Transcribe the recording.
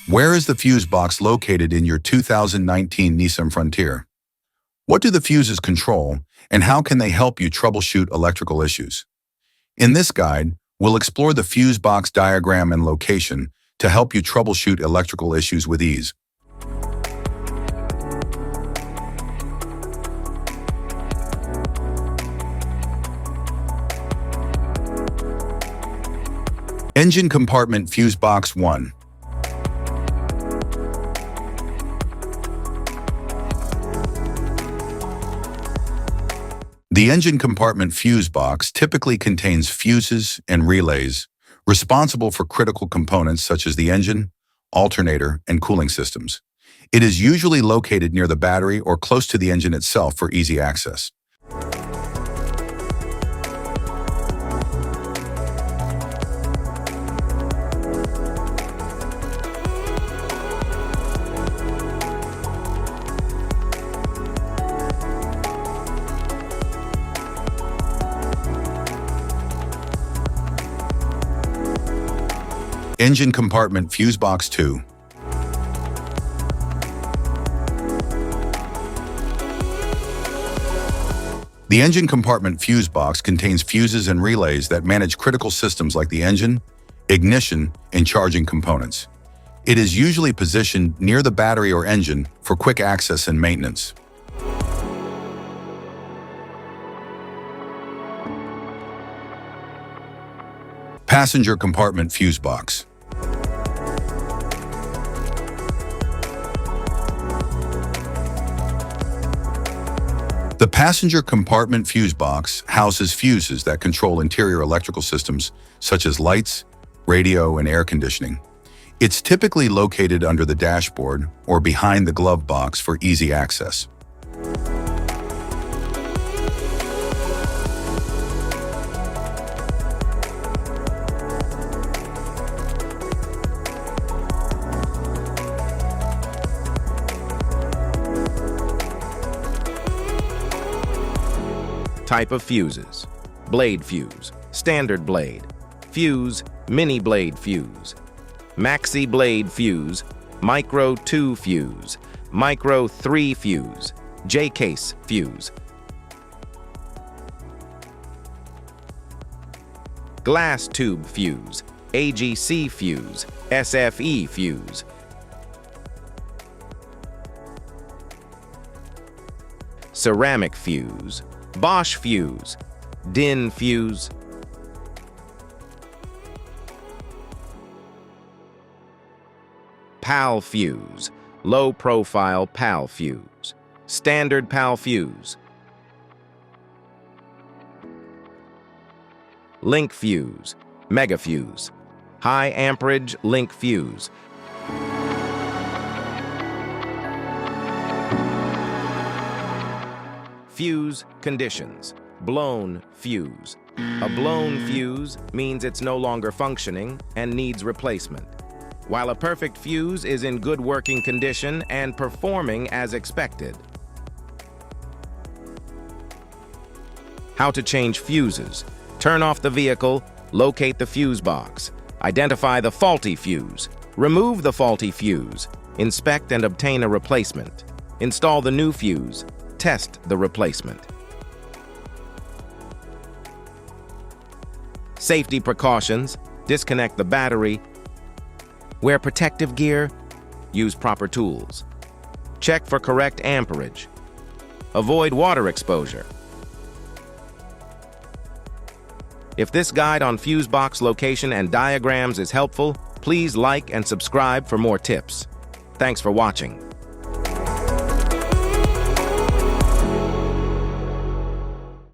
Where is the fuse box located in your 2019 Nissan Frontier? What do the fuses control, and how can they help you troubleshoot electrical issues? In this guide, we'll explore the fuse box diagram and location to help you troubleshoot electrical issues with ease. Engine compartment fuse box 1. The engine compartment fuse box typically contains fuses and relays responsible for critical components such as the engine, alternator, and cooling systems. It is usually located near the battery or close to the engine itself for easy access. Engine compartment fuse box 2. The engine compartment fuse box contains fuses and relays that manage critical systems like the engine, ignition, and charging components. It is usually positioned near the battery or engine for quick access and maintenance. Passenger compartment fuse box. The passenger compartment fuse box houses fuses that control interior electrical systems such as lights, radio, and air conditioning. It's typically located under the dashboard or behind the glove box for easy access. Type of fuses: blade fuse, standard blade, fuse, mini blade fuse, maxi blade fuse, micro 2 fuse, micro 3 fuse, J-case fuse, glass tube fuse, AGC fuse, SFE fuse, ceramic fuse, Bosch fuse, DIN fuse, PAL fuse, low profile PAL fuse, standard PAL fuse, link fuse, mega fuse, high amperage link fuse. Fuse conditions: blown fuse. A blown fuse means it's no longer functioning and needs replacement, while a perfect fuse is in good working condition and performing as expected. How to change fuses: turn off the vehicle, locate the fuse box, identify the faulty fuse, remove the faulty fuse, inspect and obtain a replacement, install the new fuse, test the replacement. Safety precautions: disconnect the battery, wear protective gear, use proper tools, check for correct amperage, avoid water exposure. If this guide on fuse box location and diagrams is helpful, please like and subscribe for more tips. Thanks for watching.